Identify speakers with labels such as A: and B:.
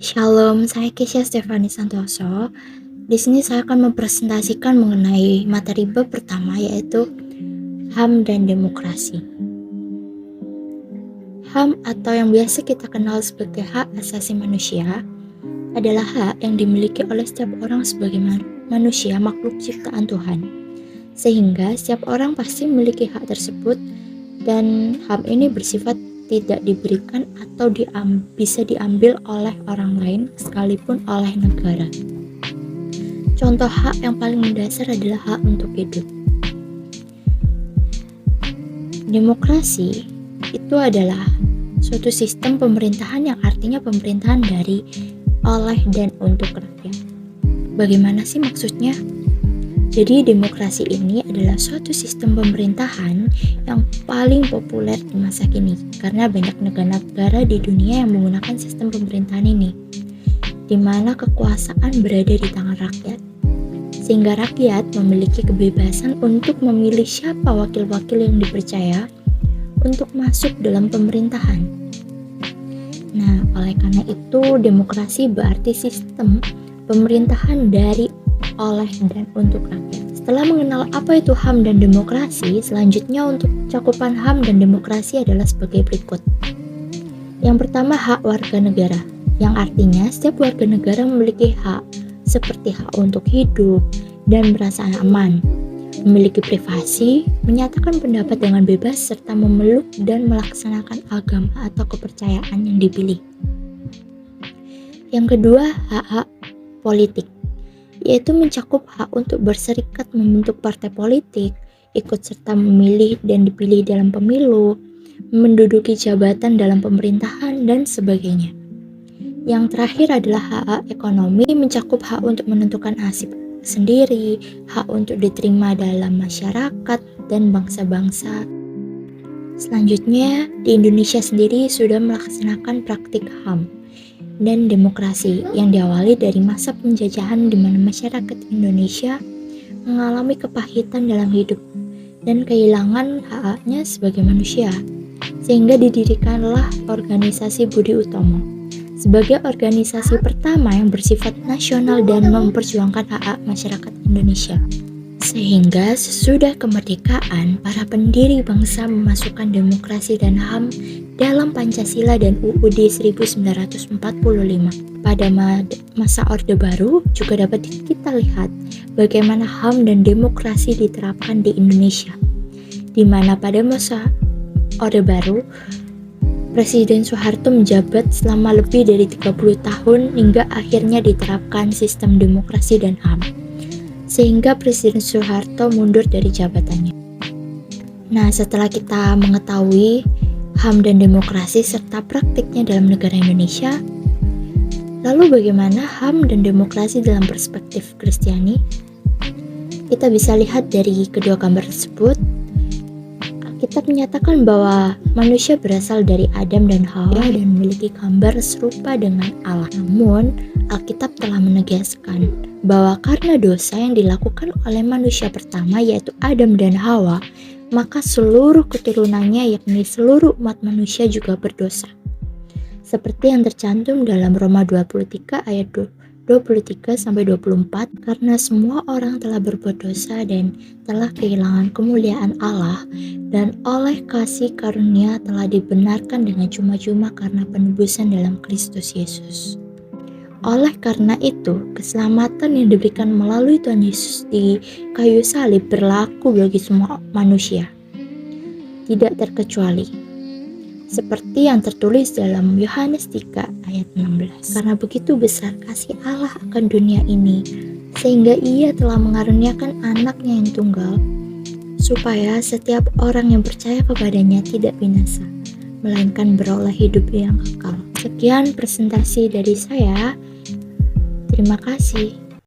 A: Shalom, saya Kesha Stefani Santoso. Di sini saya akan mempresentasikan mengenai materi bab pertama, yaitu HAM dan demokrasi. HAM atau yang biasa kita kenal sebagai hak asasi manusia adalah hak yang dimiliki oleh setiap orang sebagai manusia makhluk ciptaan Tuhan. Sehingga setiap orang pasti memiliki hak tersebut, dan HAM ini bersifat tidak diberikan atau bisa diambil oleh orang lain sekalipun oleh negara. Contoh hak yang paling mendasar adalah hak untuk hidup. Demokrasi itu adalah suatu sistem pemerintahan yang artinya pemerintahan dari, oleh, dan untuk rakyat. Bagaimana sih maksudnya? Jadi demokrasi ini adalah suatu sistem pemerintahan yang paling populer di masa kini karena banyak negara-negara di dunia yang menggunakan sistem pemerintahan ini, di mana kekuasaan berada di tangan rakyat, sehingga rakyat memiliki kebebasan untuk memilih siapa wakil-wakil yang dipercaya untuk masuk dalam pemerintahan. Nah, oleh karena itu demokrasi berarti sistem pemerintahan dari, oleh, dan untuk rakyat. Setelah mengenal apa itu HAM dan demokrasi, selanjutnya untuk cakupan HAM dan demokrasi adalah sebagai berikut. Yang pertama, hak warga negara, yang artinya setiap warga negara memiliki hak seperti hak untuk hidup dan merasa aman, memiliki privasi, menyatakan pendapat dengan bebas, serta memeluk dan melaksanakan agama atau kepercayaan yang dipilih. Yang kedua, hak-hak politik, yaitu mencakup hak untuk berserikat, membentuk partai politik, ikut serta memilih dan dipilih dalam pemilu, menduduki jabatan dalam pemerintahan, dan sebagainya. Yang terakhir adalah hak ekonomi, mencakup hak untuk menentukan nasib sendiri, hak untuk diterima dalam masyarakat dan bangsa-bangsa. Selanjutnya, di Indonesia sendiri sudah melaksanakan praktik HAM dan demokrasi yang diawali dari masa penjajahan di mana masyarakat Indonesia mengalami kepahitan dalam hidup dan kehilangan hak-haknya sebagai manusia, sehingga didirikanlah organisasi Budi Utomo sebagai organisasi pertama yang bersifat nasional dan memperjuangkan hak-hak masyarakat Indonesia. Sehingga sesudah kemerdekaan, para pendiri bangsa memasukkan demokrasi dan HAM dalam Pancasila dan UUD 1945. Pada masa Orde Baru juga dapat kita lihat bagaimana HAM dan demokrasi diterapkan di Indonesia, di mana pada masa Orde Baru, Presiden Soeharto menjabat selama lebih dari 30 tahun hingga akhirnya diterapkan sistem demokrasi dan HAM, sehingga Presiden Soeharto mundur dari jabatannya. Nah, setelah kita mengetahui HAM dan demokrasi serta praktiknya dalam negara Indonesia, lalu bagaimana HAM dan demokrasi dalam perspektif Kristiani? Kita bisa lihat dari kedua gambar tersebut. Alkitab menyatakan bahwa manusia berasal dari Adam dan Hawa dan memiliki gambar serupa dengan Allah. Namun, Alkitab telah menegaskan bahwa karena dosa yang dilakukan oleh manusia pertama, yaitu Adam dan Hawa, maka seluruh keturunannya, yakni seluruh umat manusia juga berdosa. Seperti yang tercantum dalam Roma 23 ayat 23-24, karena semua orang telah berbuat dosa dan telah kehilangan kemuliaan Allah, dan oleh kasih karunia telah dibenarkan dengan cuma-cuma karena penebusan dalam Kristus Yesus. Oleh karena itu, keselamatan yang diberikan melalui Tuhan Yesus di kayu salib berlaku bagi semua manusia, tidak terkecuali. Seperti yang tertulis dalam Yohanes 3 ayat 16. Karena begitu besar kasih Allah akan dunia ini, sehingga Ia telah mengaruniakan anaknya yang tunggal, supaya setiap orang yang percaya kepadanya tidak binasa, melainkan beroleh hidup yang kekal. Sekian presentasi dari saya. Terima kasih.